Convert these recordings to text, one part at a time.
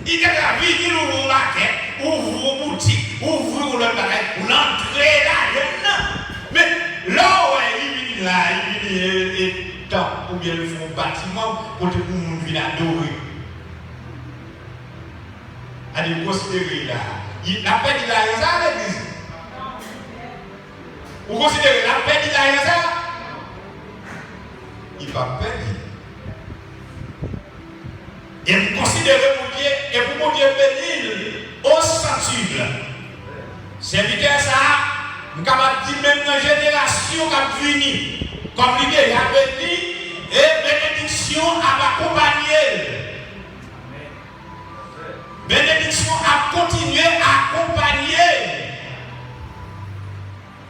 Il a la vie, il ouvre une maquette, ouvre une boutique, ouvre le bagage, pour l'entrée là, mais là, il vient là, il vient ou bien ils font un bâtiment pour que le monde vienne adorer. Allez, considérez là. La paix de la raison à l'église. Vous considérez la paix de la raison? Il ne va pas perdre. Et vous considérez mon Dieu, et pour mon Dieu bénir au sensible. Serviteur ça, nous sommes capable de dire même dans la génération qui a fini. Comme l'idée a béni et bénédiction a accompagné. Bénédiction a continué à accompagner.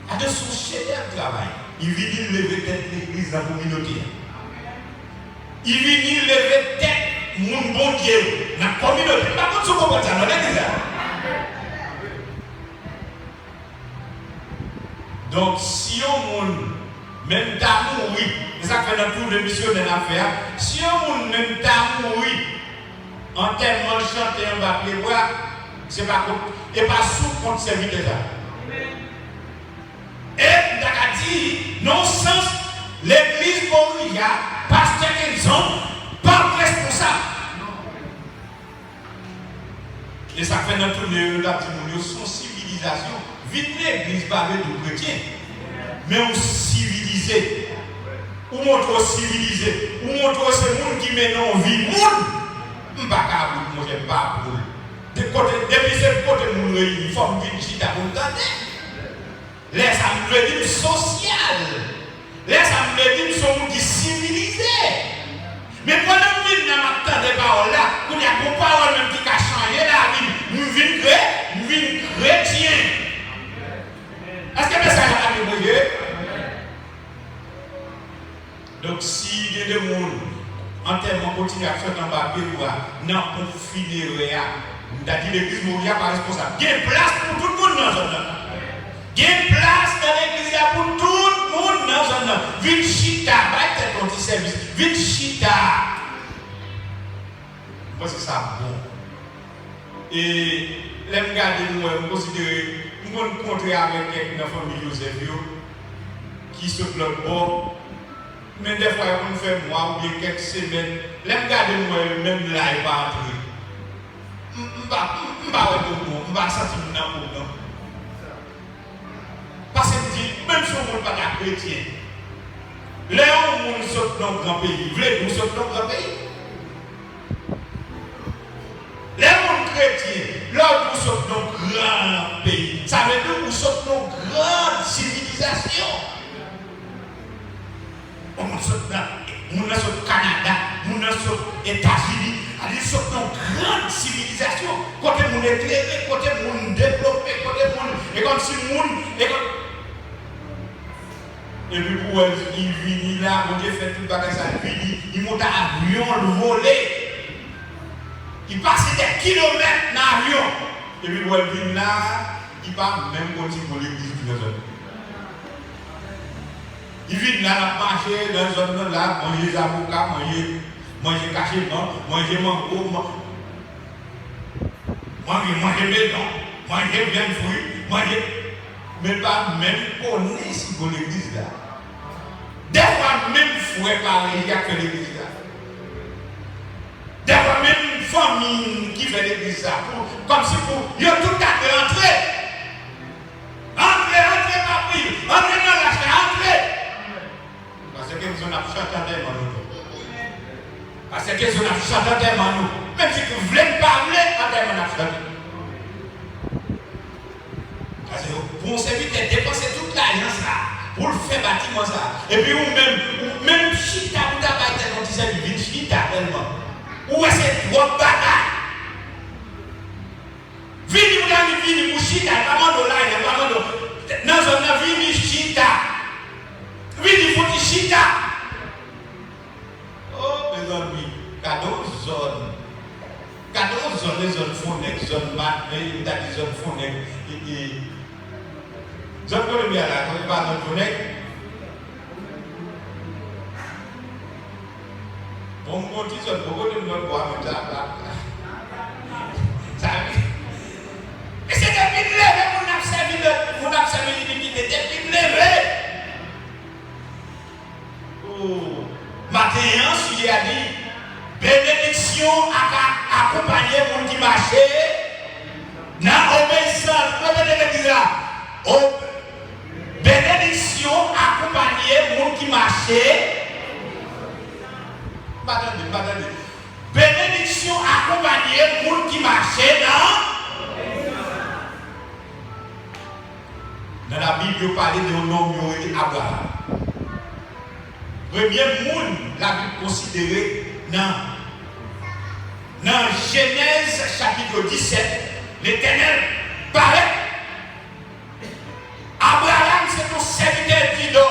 À de son chef de travail. Il vient lever tête l'église dans la communauté. Il vient lever tête mon bon Dieu dans la communauté. Par contre, ce qu'on peut dire, on est déjà. Donc, si on même d'amour, oui. C'est ça que fait dans tout le missionnaire l'affaire. Si on même d'amour, oui. En termes de chanter, on va pleurer, c'est pas contre, et pas sous contre serviteur. Et on a dit, non sens, l'église Moria, pasteur qu'ils ont, pas responsable. Et ça fait dans tout le monde, son civilisation. Vite l'église parle de chrétiens. Mais on civilisé, ou montre civilisé, ou montre ce monde qui met en vie, monde, je ne sais pas moi j'aime pas pour depuis ce côté de mon réuni, il faut me dire que je suis abondant. Laisse à me dire social, laisse à me dire que je suis civilisé. Mais pendant que je n'entends des paroles là, il y a des paroles même qui ont changé la vie, nous vîmes chrétiens. Est-ce que le message a été brûlé? Donc, si il y a des gens en termes de continuation dans le papier, non, on finit on a dit l'église Moria pas responsable. Il y a une place pour tout le monde dans la zone. Il y a une place dans l'église pour tout le monde dans la zone. Vite chita, va être un service. Vite chita. Moi, c'est ça bon. Et les gars de nous, on considère, nous rencontrer avec quelqu'un dans la famille Joseph qui se bloque bon. Mais des fois, on fait mois ou bien quelques semaines, les gars de nous, même là, ils vont entrer. Je ne vais pas sentir mon amour. Parce que même si on ne pas chrétien, là où on sort dans le grand pays, vous sortez dans le grand pays. Les gens chrétiens, là où vous sortez dans le grand pays, ça veut dire que vous sortez dans une grande civilisation. On sort au Canada, on sort aux États-Unis, on sort dans une grande civilisation. Côté monde éclairé, côté monde développé, côté monde. Et comme si le monde. Et puis pour eux, il vient là, on Dieu fait tout le bagage, il monte à l'avion, le voler. Il passe des kilomètres dans l'avion. Et puis pour eux, il vient là, il part même continuer pour l'église de la zone. Il vient là, marcher dans la zone là, manger des avocats, manger cachet-blanc, manger mango, manger béton, manger bien de fruits, manger. Mais pas même connaître si pour l'église là. Des fois même frère pareil, il y a que l'église là. Des fois même famille qui fait l'église là. Comme si pour. Il y a tout à fait entrer. Entrez, papi. Entrez dans la chaîne, entrez. Parce que nous avons chanté des manos. Parce que nous avons chanté des manos. Même si vous voulez parler, entrez dans la chaîne. Parce que pour un serviteur dépenser toute l'alliance là, pour le faire bâtiment ça. Et puis ou même chita, vous avez été quand il s'est dit chita tellement. Ou est-ce que trop bagaille? Vini vous avez vini pour chita, pas mal de là, il n'y a pas mal de. Dans un vini chita. Vini faut dire chita. Oh, mes amis, cadeau zone. Cadeau zone, les zones phoniques, zone mat, les zones phoniques. Je ne connais bien là, quand il parle de phonique. Bon, on dit ça, beaucoup de monde boivent un bénédiction à accompagner les gens qui marchent dans l'obéissance. Répétez là. Bénédiction accompagner les gens qui marchent. Attendez. Bénédiction accompagner les gens qui marchent dans la Bible, il parle de nom Abraham. Premier monde, la Bible considérée dans Genèse chapitre 17, l'Éternel paraît. Abraham, c'est ton serviteur d'idole.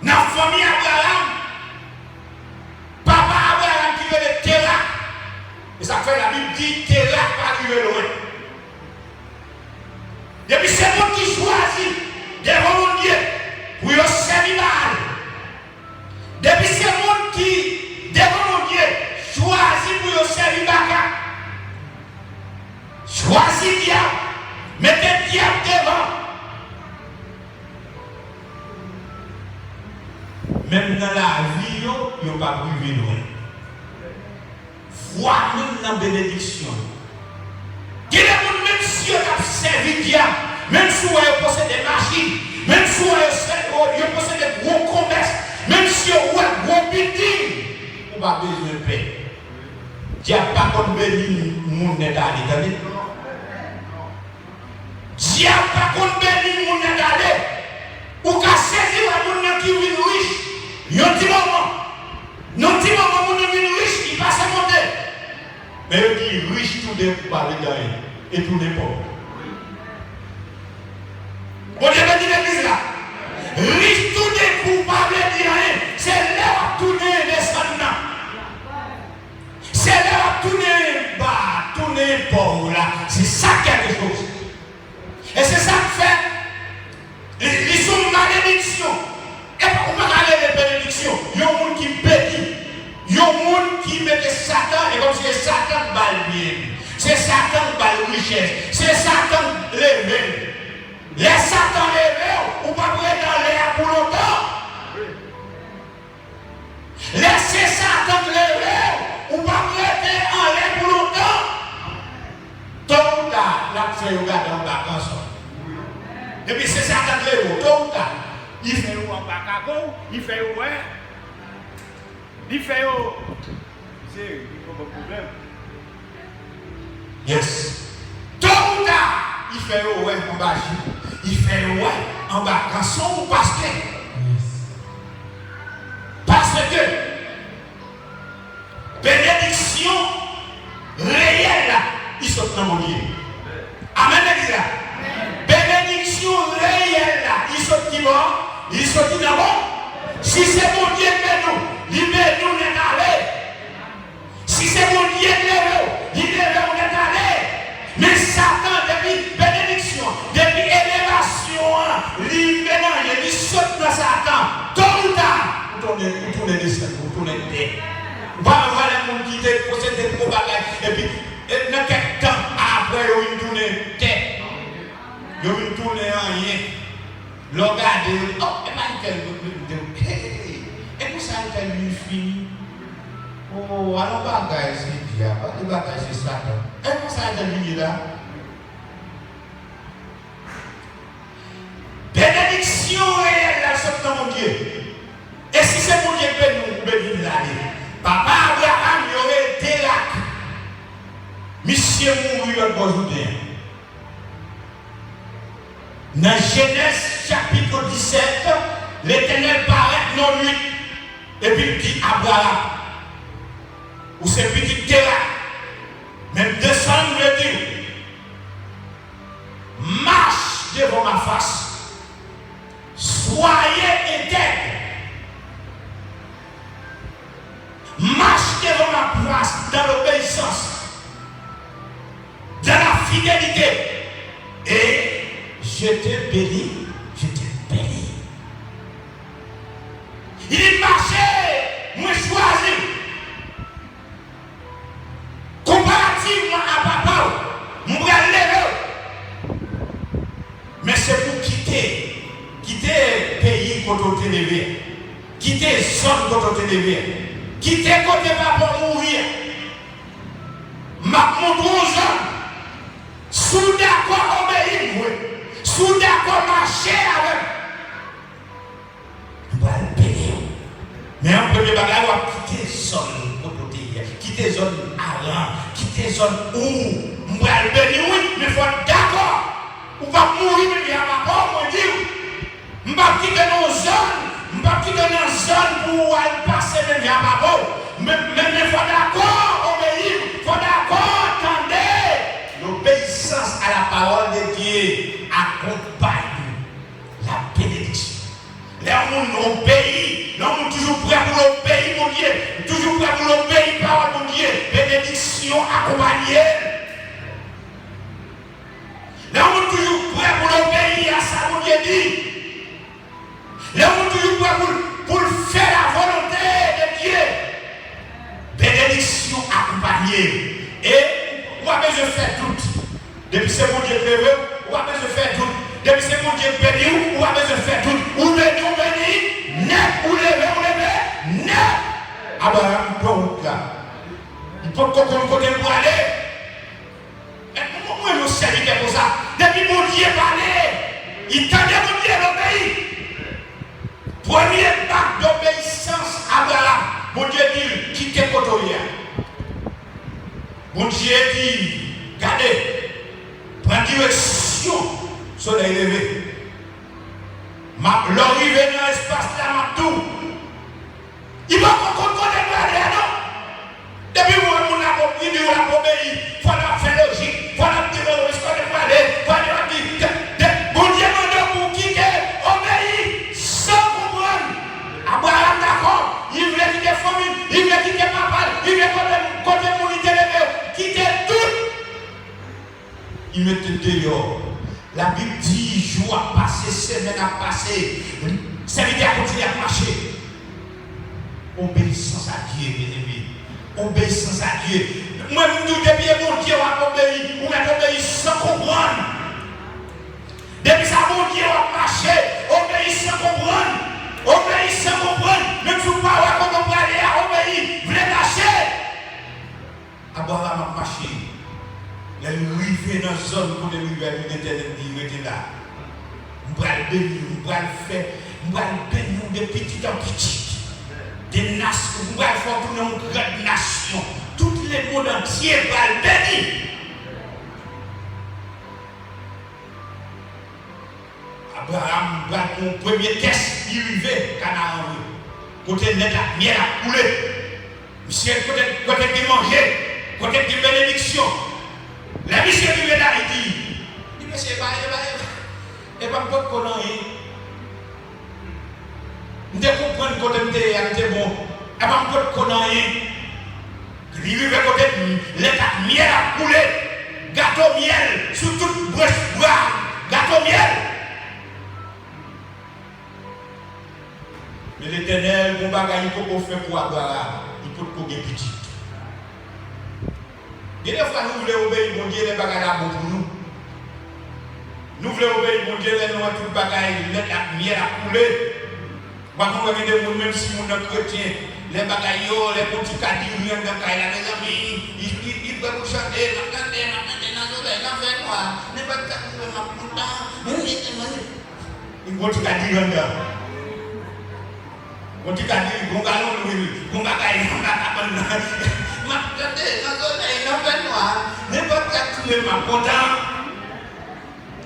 Dans la famille Abraham, papa Abraham qui veut le Térak. Et ça fait la Bible dit Térak pas arrivé loin. Depuis c'est moi qui choisis devant Dieu pour le servir. Depuis c'est moi qui devant Dieu choisit pour le servir. Choisis diable, mettez diable devant. Même dans la vie, il n'y a pas privé loin. Foi même dans la bénédiction. Qui est même si vous avez servi diable, même si vous possèdez des machines, même si vous possèdez des gros commerces, même si vous avez des gros buildings, vous n'avez pas besoin de paix. Diable n'a pas comme béni le monde n'est allé. Diable n'a pas comme béni le monde n'est allé. Ou qu'à saisir le monde qui vit riche, il y a un petit moment, le monde vit riche, il passe à monter. Mais il dit riche tout des pour parler d'ailleurs et tout des pauvres. Bon Dieu me dit l'église là. Riche tout des pour parler d'ailleurs. C'est là où tourner descendant. C'est là où tourner bas, tourner pauvre là. C'est ça quelque chose. Et c'est ça que fait. Ils sont malédictions. Et pour pas aller les bénédictions, il y a un monde qui bénit. Il y a un monde qui met Satan, et comme c'est Satan balle bien. C'est Satan balle richesse. C'est Satan levé. Les Satan levé, ou pas prêt dans l'air pour longtemps. Laissez Satan levé, ou pas prêt en l'air pour longtemps. Tôt ou tard, la fait regarder en vacances. Et puis c'est Satan levé, tôt ou tard. Il fait où en bacago, il fait où hein? Il fait où? C'est pas de problème. Yes. Tôt ou tard, il fait où ouais en bas. Il fait ouais en bas. Canson ou parce que? Parce que bénédiction réelle, il saute dans mon Dieu. Amen, l'église. Bénédiction réelle, il saute qui va? Il saute d'abord. Si c'est mon Dieu qui nous, il met nous n'est allé. Si c'est mon Dieu qui nous, il met nous n'est allé. Mais Satan, depuis bénédiction, depuis élévation, il mélange, il saute dans Satan. Tôt ou tard, vous tournez descendre, vous tournez terre. Vous allez voir les gens qui possèdent des gros bagages. Et puis, dans quel temps après, ils tournent terre. Ils tournent rien. Regardez, oh, et pour ça, elle lui fini. Oh, alors, bagage, c'est diable, le bagage, c'est Satan. Et pour ça, elle lui là. Bénédiction réelle, là, c'est dans mon Dieu. Et si c'est mon Dieu qui nous bénir l'aller, papa Abraham, il aurait été là. Monsieur mourut le bon jour. Dans Genèse chapitre 17, l'Éternel paraît dans lui. Et puis il dit Abraham, ou c'est petit terrain, même descendre le Dieu, marche devant ma face, soyez intègre, marche devant ma place dans l'obéissance, dans la fidélité, et je te bénis, je te bénis. Il marchait, moi choisi. Comparativement à papa, je vais lever. Mais c'est pour quitter pays quand on te levé. Quitter zone quand on te levé. Quitter côté papa, m'a montré aux hommes. Sous d'accord obéir, sous d'accord marcher avec. On va le payer. Mais en premier bagage, on va quitter zone côté, quitter zone avant, quitter zone où on va le bénir, oui, mais il faut être d'accord. On va mourir, mais il y a ma part, on dit. On va quitter nos zones, on va quitter nos zones pour aller passer, mais il y a ma part. Mais il faut d'accord obéir, il faut d'accord attendre. L'obéissance à la parole de Dieu accompagne la bénédiction. Les gens obéissent, les gens toujours prêts pour l'obéir, mon Dieu, toujours prêts pour l'obéir, parole, mon Dieu, bénédiction accompagnée. Les gens toujours prêts pour l'obéir à ça, mon Dieu dit. Les gens toujours prêts pour faire la volonté de Dieu. Bénédiction accompagnée. Et on a besoin de faire tout. Depuis c'est mon Dieu prévu, on a besoin de faire tout. Depuis c'est mon Dieu béni, on a besoin de faire tout. Ou béni, net, ou lever, net. Ah ben, un peu là. Il faut qu'on côté pour aller. Moi, je sais pour ça. Depuis mon Dieu parlait, il tendait mon Dieu l'obéir. Premier acte d'obéissance, Abraham. Mon Dieu dit, quittez Kotoya. Mon Dieu dit, regardez, prends direction, soleil levé. L'arrivée dans l'espace là, m'a tout. Il va qu'on connaît pas non. Depuis moi, mon accompli, on a obéi. Il faut la faire logique. Il faut la dire, on se connaît pas aller. Il faut la dire, mon Dieu m'a pour quitter, obéir, sans comprendre. Abraham d'accord, il voulait quitter famille, il voulait quitter papa, il voulait côté mon quitter tout. Il mettait dehors. La Bible dit, jour a passé, semaine a passé, serviteur a continué à marcher. Obéissance à Dieu, bien aimé. Obéissance à Dieu. Moi, nous, depuis mon Dieu a obéi, on a obéi sans comprendre. Depuis ça, mon Dieu a marché, obéi sans comprendre. Obéi sans comprendre. Même si vous parlez quand on va aller à obéir, vous les lâchez. Abraham a marché. Il est arrivé dans la zone pour le rivière de l'Éternel, il était là. On va le bénir, on va le faire, on va le bénir de petit en petit. Des nations, on va le faire pour une grande nation. Tout le monde entier va le bénir. Abraham va mon premier test, il arrivait, Canaan. Côté net, la miel a coulé. Monsieur, côté de manger, côté de bénédiction. La mission qui vient là, il dit, monsieur, et pas me connaître. Je comprends côté de bon. Et pas me connaître. Il vient côté de l'état miel a coulé. Gâteau miel, sur toute brèche boire. Gâteau miel. Mais l'Éternel, mon bagage, il faut faire pour Abraham. Il faut qu'on ait petit. Et des fois, nous voulons obéir, mon Dieu, les bagages là pour nous. Nous voulons obéir, mon Dieu, les noirs, tout le bagage, la miel a coulé. Par contre, même si nous sommes chrétiens, les bagages, les petits cadres, les amis, ils peuvent vous chanter, ils vont te dire, on dit qu'à dire, on va on va n'importe qui m'a content.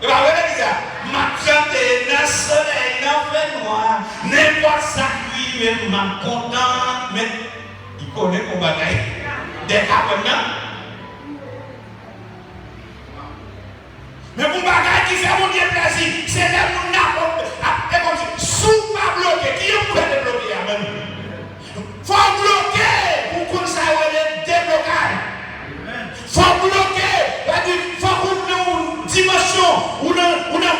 Et bien, vous dit ça. Ma chanté dans le soleil, dans le noir. N'importe ça qui m'a content. Mais il connaît mon bagaille. Des abonnés. Mais mon bagaille qui fait mon Dieu plaisir, c'est là où on a comme si, sous pas bloqué. Qui est pour débloquer à même? Il faut bloquer pour qu'on s'arrête déblocage. Il faut bloquer. Il faut qu'on ait une dimension, ou un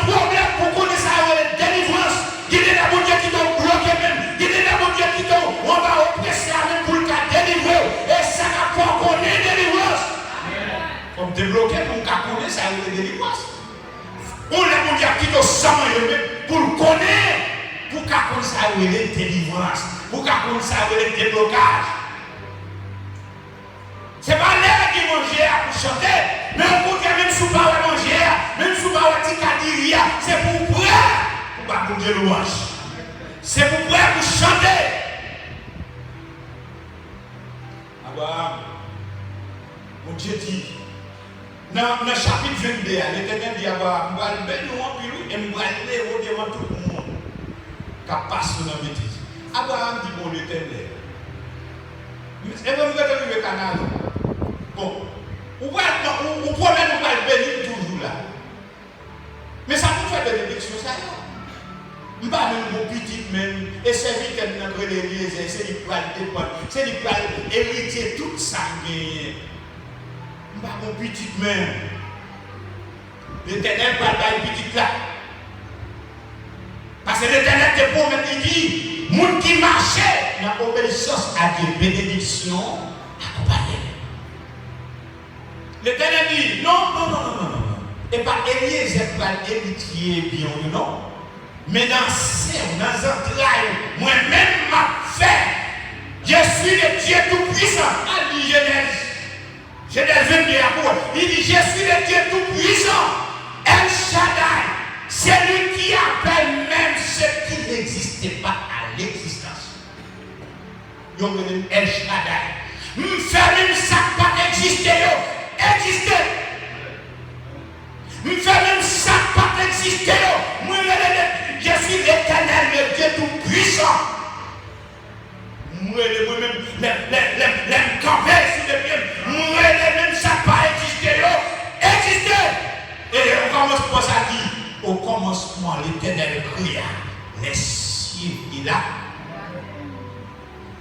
problème pour qu'on s'arrête délivrance. Il est là, mon Dieu, qui t'a bloqué même. Il est là, mon Dieu, qui t'a, on va oppresser même pour le cas délivrer. Et ça n'a pas qu'on ait délivrance. Comme débloquer pour qu'on connaisse ça avec délivrance. On a mon Dieu, qui t'a sans pour le connaître. Pour qu'on ça avec délivrance. Pour qu'on ça avec déblocage. C'est pas l'air qui mange à chanter. Mais on peut même sous pas manger, même sous pas dire, c'est pour prêt pour pas pour Dieu louange. C'est pour prêt pour chanter. Abraham, mon Dieu dit, dans le chapitre 22, l'Éternel dit à Abraham, je vais le bénir en pile et je vais le devant tout le monde qui passe dans la bêtise. Abraham dit, bon, l'Éternel. Et vous avez le canal. Bon, vous promettez nous pas le bénir toujours là. Mais ça nous fait bénédiction, ça. Je ne pas même mon petit même, et c'est lui qui a notre l'église, c'est lui qui va le dépendre, c'est lui qui va hériter tout ça. Je ne pas mon petit même. L'Éternel va le petit là. Parce que l'Éternel te promet, il dit, moun qui marchait dans l'obéissance à Dieu, bénédiction, accompagné. L'Éternel dit, non. Et pas Eliezer va l'héritier bien, non. Mais dans les entrailles, moi-même m'a fait. Je suis le Dieu tout-puissant. Il dit Genèse 22 il dit, je suis le Dieu tout-puissant. El Shaddai, c'est lui qui appelle même ce qui n'existait pas à l'existence. Il dit El Shaddai. Faire même ça pas exister, exister. Faire même ça pas exister, moi je suis l'Éternel, le Dieu tout-puissant. Moi même camper sur les pieds, moi même ça pas exister, exister. Et on commence par ça dit, au commencement l'Éternel cria, les cieux il a.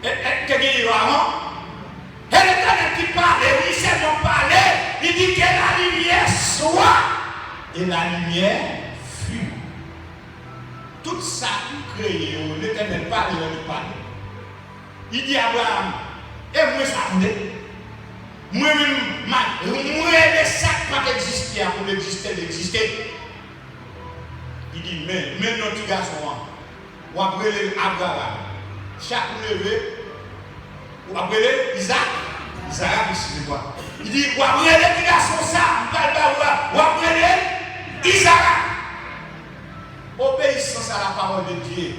Et qu'est-ce qu'il y a avant? Et l'Éternel qui parle, oui c'est mon parler, il dit que la lumière soit. Et la lumière fut. Tout ça créé, l'Éternel parle, il parle. Il dit à Abraham, et moi ça voulait. Moi-même, les sacs pas exister pour exister. Il dit, mais notre petit garçon, on va appeler Abraham. Chaque levé, on va appeler Isaac, excusez-moi. Il dit, on va appeler le petit garçon ça, on va appeler Isaac. Obéissance à la parole de Dieu.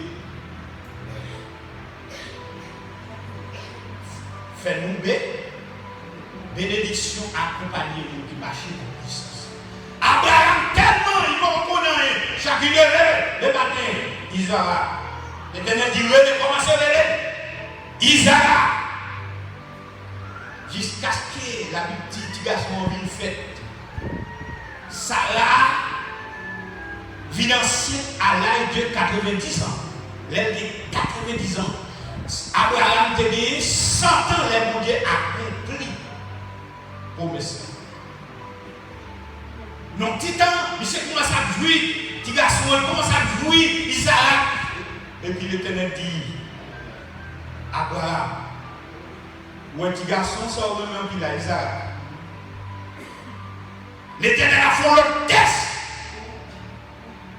Fais-nous bénédiction accompagnée de nous qui marchent pour puissance. Abraham, tellement il va reconnaître chaque levé le matin. Isaac. L'Éternel dit, commencez à lever. Isaac. Jusqu'à ce que la petite garçon vienne faite. Sarah vit enceinte à l'âge de 90 ans. L'âge de 90 ans. Abraham te dit 100 ans, les mon Dieu accompli. Pour monsieur. Non, petit temps, monsieur commence à jouir. Petit garçon, il commence à jouir. Isaac. Et puis l'Éternel dit Abraham, ou un petit garçon sort de même, puis là, Isaac. L'Éternel a fait le test.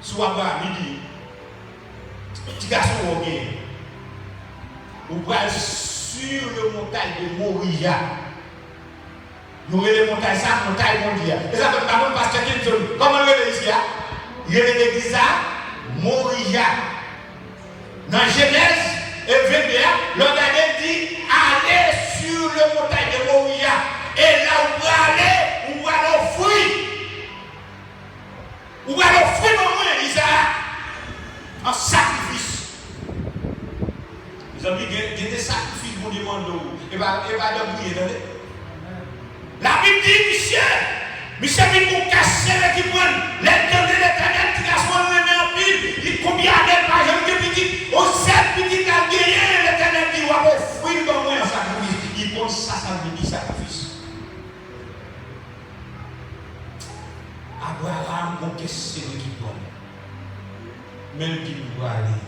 Soit Abraham, il dit, petit garçon, vous pouvez sur le montagne de Moria. Nous avons les montagnes, ça, montagne mondiale. Et ça, comme pasteur Kinson, comment nous avons ici? Il y a l'église à Moria. Dans Genèse 21, le Daniel dit, allez sur le montagne de Moria. Et là, vous pouvez aller, vous pouvez aller au fruit. Ou alors, vraiment, Isaac, en sacrifice. Les amis, il y a des sacrifices pour demander. Et va prier. La Bible dit, Michel, il faut casser les qui prennent l'éternel, l'éternel, qui casse mon nez en pile. Il combien d'elle par exemple de petit, au 7 petit qui a gagné, l'éternel dit, on va offrir dans moi un sacrifice. Il pense ça, ça veut dire sacrifice. Abraham, mon question qui bonne. Mais il dit, nous allons aller.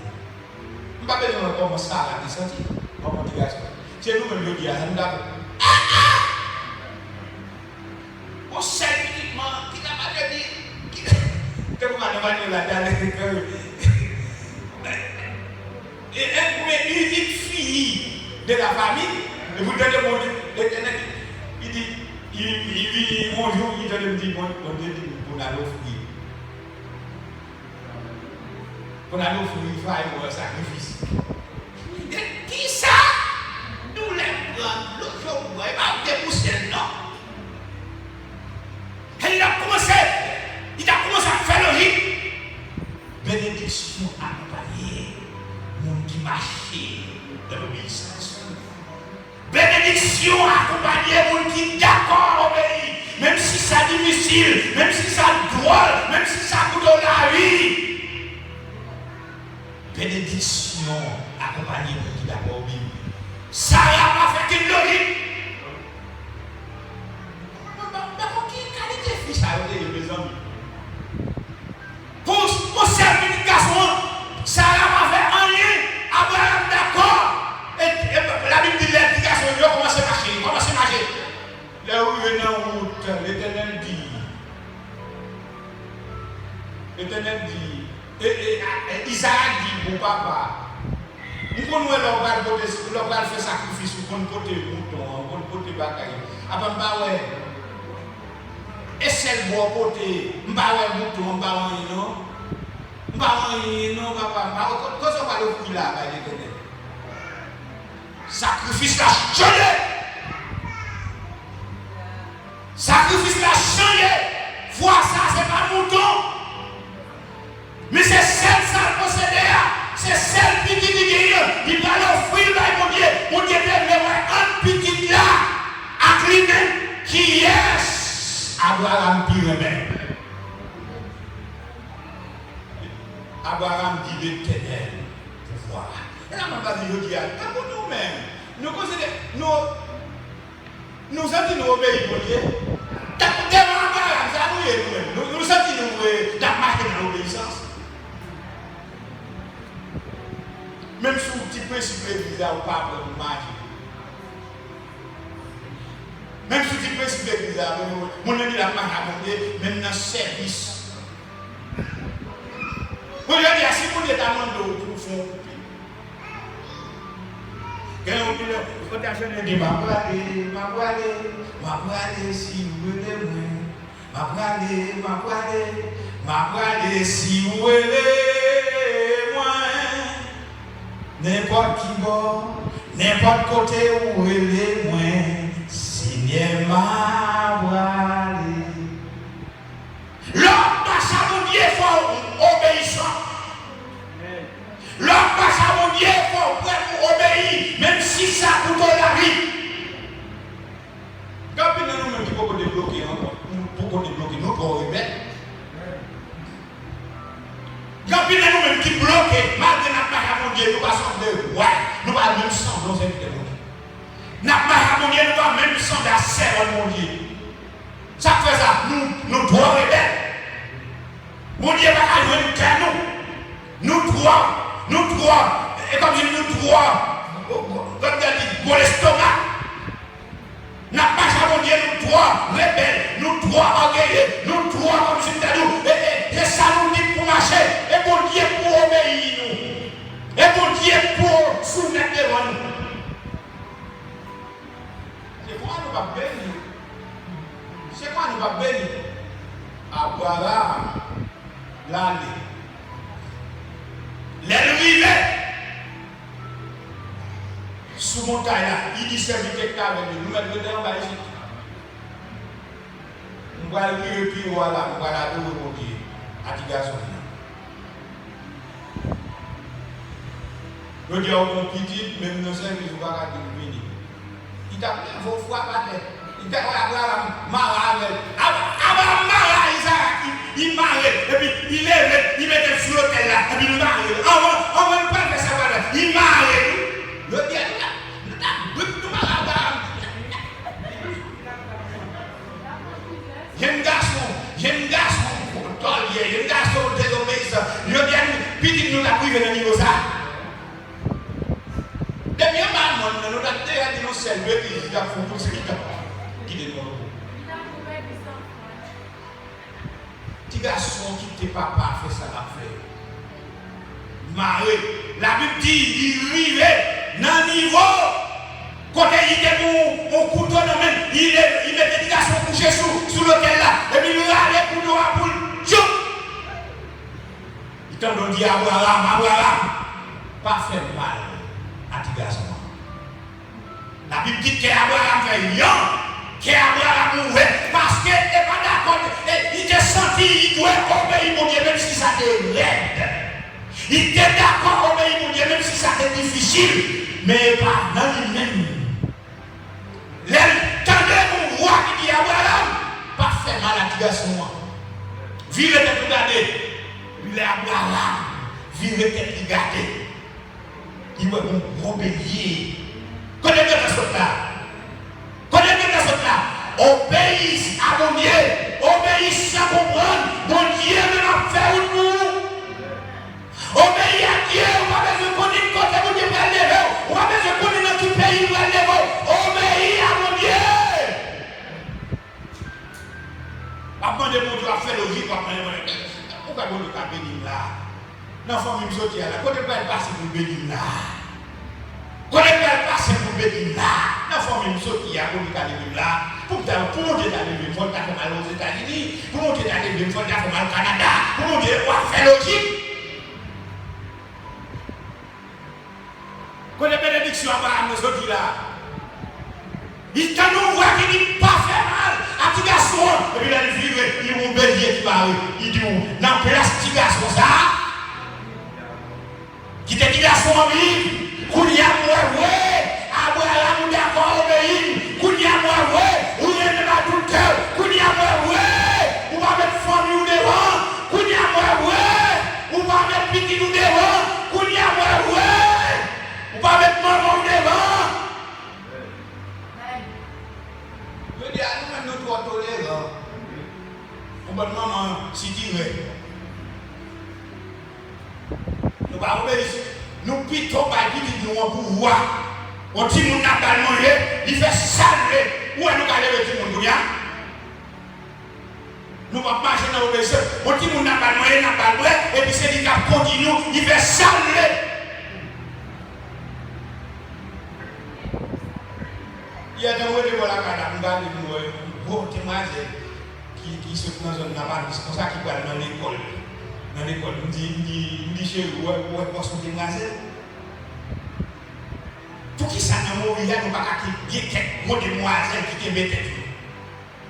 Je ne sais pas comment ça a été senti. Comment tu as dit? C'est nous-mêmes qui disons, d'accord. On sait petitement, qui n'a pas dit. Que vous m'avez la dernière. Et une fille de la famille, et vous donnez mon Dieu, il dit, il vit un jour, il te dit, bon Dieu dit, pour aller offrir. Pour aller offrir, il faut aller un sacrifice. Qui ça? Nous les prendre, l'autre jour, il va dépousser, non? Et il a commencé à faire le rythme. Bénédiction accompagnée, monde qui marche dans l'obéissance. Bénédiction accompagnée, monde qui d'accord obéir, même si c'est difficile, même si c'est drôle, même si ça coûte la vie. Bénédiction accompagnée, monde qui d'accord obéir. Ça n'a pas fait qu'il le rythme. Ça a été mes amis. Pour servir de garçon, ça n'a pas fait rien. Abraham d'accord. Et la Bible dit les petits garçons, ils ont commencé à marcher. Là où il est en route, l'Éternel dit, et Isaac dit, mon papa, nous connaissons leur faire sacrifice, nous connaissons côté mouton, nous connaissons côté bagaille. Après, ouais. Et c'est le bon côté, m'bawe mouton, m'bawe non, papa, quand on va le prix là, sacrifice l'a changé. Sacrifice l'a changé. Voir ça, c'est pas mouton. Mais c'est celle ça possédé. C'est celle qui dit, il va l'offrir là, mon Dieu. Mon Dieu, un petit là, à lui-même, qui est. Abraham dit remède. Abraham dit l'Éternel pouvoir. Et là, je vais dire, pour nous-mêmes, nous considérons, nous sentons nous obéir pour Dieu. Devant Abraham, ça nous nous sentons nous marcher dans l'obéissance. Même si vous petit principe bizarre ou pas pour marcher. Même si tu peux expliquer bizarre, mon ami l'a pas raconté, même dans le service. Vous voyez, si vous êtes à mon dos, vous font couper. Quand on dit, il faut t'acheter des ma aller, si vous voulez, ma aller, si vous voulez, moi. N'importe qui bord, n'importe côté où il est, moi. Seigneur m'a voilé. L'homme passe à mon Dieu, il faut obéissant. L'homme passe à mon Dieu, il faut obéir, même si ça coûte la vie. Quand nous-mêmes qui pouvons débloquer, nous pouvons rebelles. Quand nous-mêmes qui bloquent, malgré notre passe à mon Dieu, nous passons de ouais, nous allons même sans nos invités. N'a pas mon Dieu, nous pas même sans la serre mon Dieu. Ça fait ça, nous trois rebelles. Mon Dieu va jouer qu'à nous trois, et comme je dis nous trois, comme il dit, pour l'estomac. N'a pas mon Dieu, nous trois rebelles, nous trois orgueilleux, nous trois comme je dis, et ça nous dit pour marcher, et mon Dieu pour obéir nous, et mon Dieu pour soumettre devant nous. C'est quoi nous va bénir? Abraham, l'année. L'ennemi sous montagne là, il dit serviteur avec nous, nous mettons dedans bas ici. On va le puis voilà, on va la donner mon Dieu, à ti garçon. Le Dieu mon petit, même nos services, on va la donner. Il t'a pris vos fois par terre. Il t'a pris Abraham, Abraham, Isaac, il marie, et puis il lève, il met sur l'autel là, et puis il marie. On ne peut pas faire ça, il marie. Le Dieu, j'ai un garçon, j'ai un garçon désobéissant. Le Dieu, petit nous l'a privé dans le niveau ça. Depuis un moment, nous avons dit nous sommes qui a fait tout ce qui est de nous. Petit garçon qui t'es papa fait ça l'a fait. Maré. La Bible dit, il arrive dans le niveau. Quand il était mon couteau dans le même, il met des garçons dit Abraham, pas faire mal à tes garçons. La Bible dit qu'Abraham fait rien, qu'Abraham ouvert, parce qu'il n'est pas d'accord, il était senti, il doit obéir mon Dieu, même si ça était raide. Il était d'accord obéir mon Dieu, même si ça était difficile, mais pas dans lui-même. Tendez mon roi qui dit Abraham, pas faire mal à tes garçons. Vivez tête regardez. Il est Abraham. Vivez tête regardez. Il va obéir. Connaissez ce là. Connaissez ce là. Obéissez à mon Dieu. Obéissez sans comprendre. Mon Dieu ne l'a fait ou nous. Obéissez à Dieu. On va besoin de connaître côté mon Dieu va lever. On va besoin de connaître dans tout pays va lever. Obéissez à mon Dieu. Après de mon Dieu a fait logique. Pourquoi vous ne pas bénir là? L'enfant me sortit là. Quand elle passe pour bénir là. Quand elle passe pour bénir là. L'enfant me sortit là. Pour bénir là. Pour monter dans le il faut faire mal aux États-Unis. Pour monter dans le il faut faire mal au Canada. Pour monter, on va faire logique. Quand les bénédictions Abraham me sortit là. Il t'a nous voir qu'il dit pas faire mal à petit garçon. Et puis là, il vit, il y a un bélier qui parle. Il dit, dans place petit garçon ça, qui te dit garçon en vie, qu'il y a moi, ouais, Abraham d'accord obéir, qu'il y a moi, ouais, ou il y a tout le cœur, qu'il y a moi, ouais, ou va mettre famille ou devant, qu'il y a moi, ouais, ou va mettre petit ou devant, qu'il y a moi, ouais, ou va mettre maman ou devant. Je dis à nous, nous doit tolérer. On va maman, si tu veux. Nous va obéir. Nous pitons par qui nous avons pouvoir. On dit nous n'a pas mangé, il fait saler. Où est nous allons le petit monde? Nous va marcher dans l'obéissance. On dit nous n'a pas mangé, n'a pas boire, et puis c'est dit qu'il continue, il fait saler. Il y a des gens qui ont qui se font dans une zone, c'est comme ça qu'ils parlent dans l'école. Dans l'école, on dit chez vous, où sont des demoiselles. Tout qui ça dans mon village, nous ne pouvons pas qu'il y ait quelques demoiselles qui te mettent.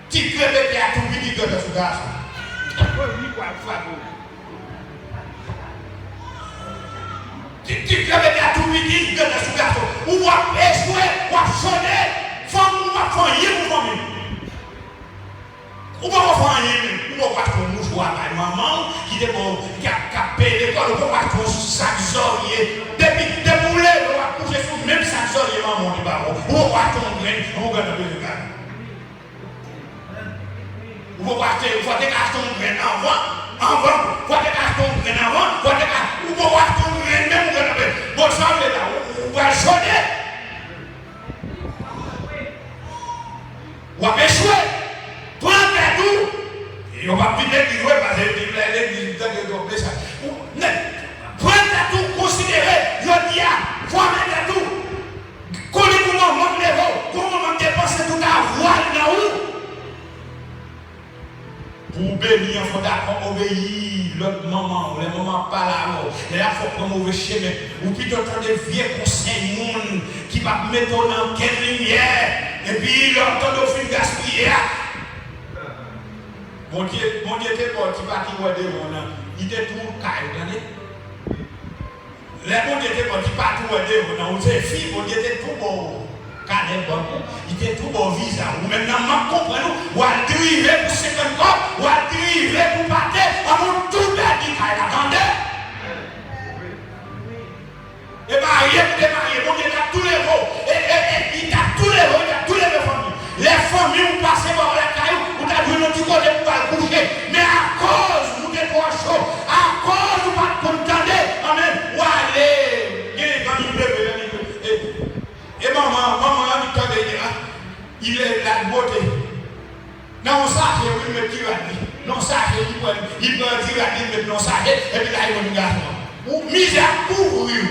Tu peux mettre à tout petit de ce garçon. Tu peux mettre à tout petit de ce garçon. Ou à échouer, ou à sonner. Femme ou ma femme, ou famille. Ou ma femme, ou ma femme, mouchoir, maman, qui a payé l'école, ou ma femme, sac zorier. Depuis des moulets, on va coucher sur le même sac zorier, maman, du baron. Ou ma femme, on va le regarder. Ou ma femme, il faut des cartons avant, faut des cartons avant, faut des cartons, ou ma femme, même, bon, ça, on va sonner. Ou à échouer, prends un tout, et on va venir jouer parce que l'église de ça. Prends un tout, considérez, je dis à, faut mettre tout. Comment manque les voix, comment dépenser tout à voile dans où? Pour bénir, il faut d'accord obéir l'autre maman, les mamans pas là, et là, il faut prendre mauvais chemin. Ou plutôt tant de vieux conseils monde qui va mettre dans quelle lumière. Et puis, l'entend de fin gaspiller. Mon Dieu était parti, il était tout caillé. Les bon Dieu était parti partout, on s'est fille, mon Dieu était tout beau. Il était tout beau visa. Ou maintenant, je comprends, ou à driver pour 50 ans, ou à driver pour partir, on a tout perdu, attendez. Et marié, mon Dieu a tous les veaux. Et il a tous les veaux, il a tous les familles. Les familles ont passé par la caillou, on a vu notre côté pour pas coucher. Mais à cause, nous sommes trop chaud, à cause, nous ne pas contenter. Amen. Ou allez, et maman, il est la beauté. Non, ça, il me tire à lui. Non, ça, il peut dire à lui, mais non, ça, et puis là, il me regarde. Ou mise à couvrir.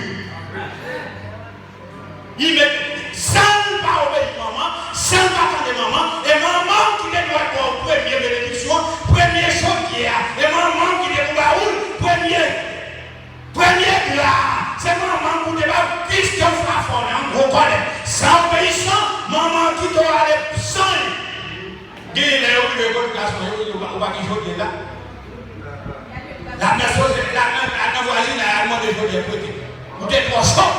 Il met sans pas obéir maman, sans pas attendre maman, et maman qui doit pour première bénédiction, première chose qui est, et maman qui doit pour premier. qui t'ont allé sans. Il y a eu une garçon, on va qui là. La voisine a demandé de jouer côté. Vous êtes trop chaud.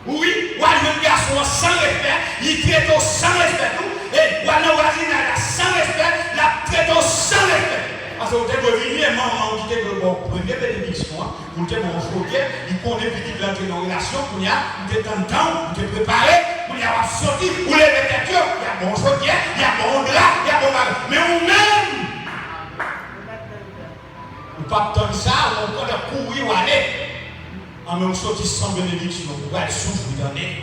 Oui, ou un garçon sans respect, il traite sans respect. Et ou un voisine a sans respect, la traite sans respect. Parce que vous êtes revenu et maman qui était bon, première bénédiction, vous êtes bon choqué, il connaît petit l'entrée dans la relation, vous êtes en temps, vous êtes préparé, vous avez sorti, vous levez tête, il y a bon choqué, il y a bon drap, il y a bon mal. Mais vous-même, vous ne pouvez pas attendre ça, vous pouvez courir ou aller. En même sorti sans bénédiction, vous allez souffrir dans les.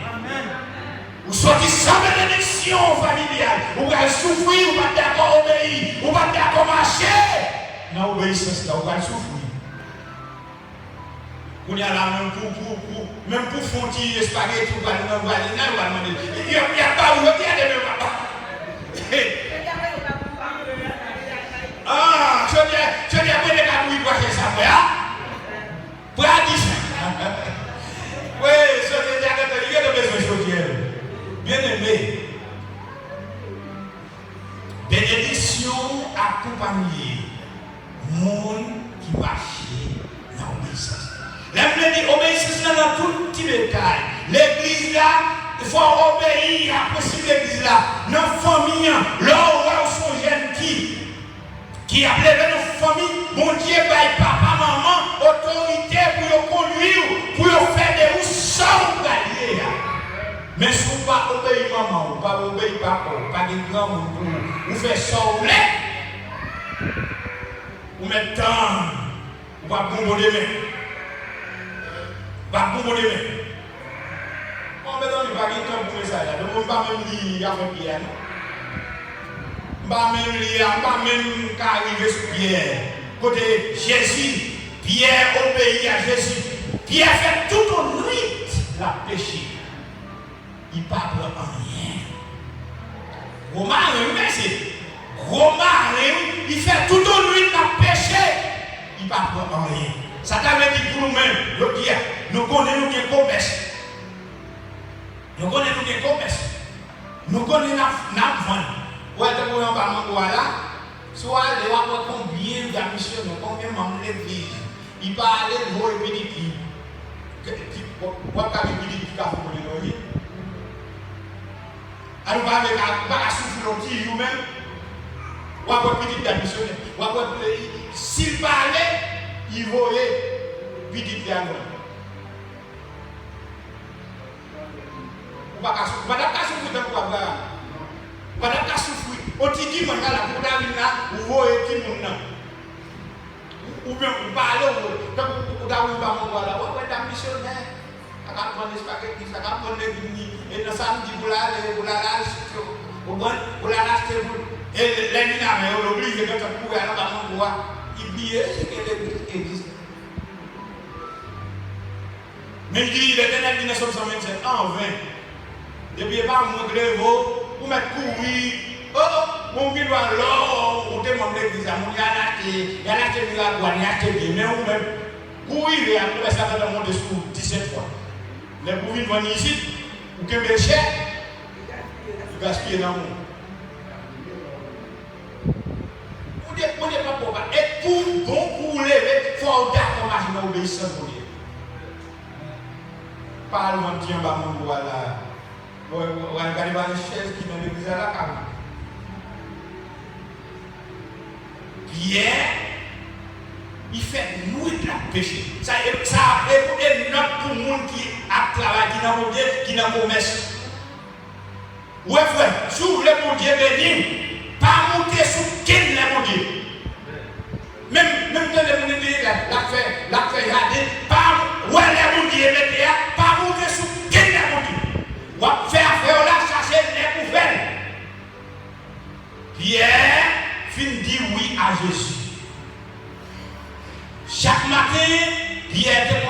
Vous sortez sans bénédiction familiale, vous allez souffrir, vous ne pouvez pas d'accord obéir, vous ne pouvez pas d'accord marcher. Dans l'obéissance, vous allez souffrir. Vous y a là, même pour fondir spaghetti, vous allez demander. Il n'y a pas où vous allez demander. Ah, je dis après les gars, vous voyez ça, pour la dire ça. Oui, il y a besoin de choses. Bien aimé, bénédiction accompagnée, monde qui marche dans l'obéissance. L'aime dit obéissance dans tout petit détail. L'église là, il faut obéir à possible l'église là. Dans la famille, là où sont jeunes qui a levé nos familles, mon Dieu, papa, maman, autorité pour conduire, pour faire des routes sans gagner. Mais si vous ne pas obéir maman, vous ne pas obéir papa, pas de grand monde, vous faites ça ou l'est, vous mettez temps, vous ne pas bombarder main. Vous ne pas bombarder main. On met dans le baguette pour ça, donc on ne va pas même lire avec Pierre. On ne va même arriver sur Pierre. Côté Jésus, Pierre obéit à Jésus. Pierre fait toute une nuit la péché. Il ne parle rien. Romain, merci. Romain, il fait toute une nuit la péché. Il ne parle rien. Ça t'avait dit pour nous-mêmes, nous connaissons des commerces. Nous connaissons des commerces. Nous connaissons la vente. Ouais, tu vois, voilà. Soit les gens combien de missionnaires, combien de membres de l'église. Il parle de vous et puis il dit, what can you do to pour les loyer? Alors, on va souffrir un petit jour même. On va petit de missionnaire. S'il parlait, il voyait petit de l'angle. On va pas souffrir de quoi. On va pas souffrir. On te dit, man, la pour vous voyez qui moun ou bien vous parlez, vous avez un missionnaire, vous avez prendre des spaghettis, vous avez prendre des guinées, et nous samedi, vous l'avez acheté, et les minards, on l'oblige de pouvoir aller dans mon bois, il dit ce que l'église existe. Mais il dit, l'Éternel 1927, en vain, depuis pas mon grève, vous mettez courir. Mon village alors, on demande l'église, il y a acheté la boîte, il y a acheté bien, mais on même, pour y aller, après ça va dans le monde sous 17 fois. Mais pour venir ici, vous avez cher, vous gaspillez dans le monde. On n'est pas pour ça. Et pour lever, il faut d'accord marcher dans l'obéissance pour Dieu. Parle-moi de Dieu, voilà. Regardez les chaises qui dans l'église à la carte. Pierre, il fait nuit de la péché. Ça a écouté notre pour le monde qui a travaillé, qui n'a pas Dieu, qui n'a pas commerce. Ouais, frère, si vous voulez pour Dieu béni, pas monter sur quel est mon Dieu. Même quand les gens disent la fait garder, pas ouais, les mon Dieu, pas monter sur quel est mon Dieu. On faire là, chercher les poubelles. Pierre, fin dit oui à Jésus. Chaque matin, Pierre était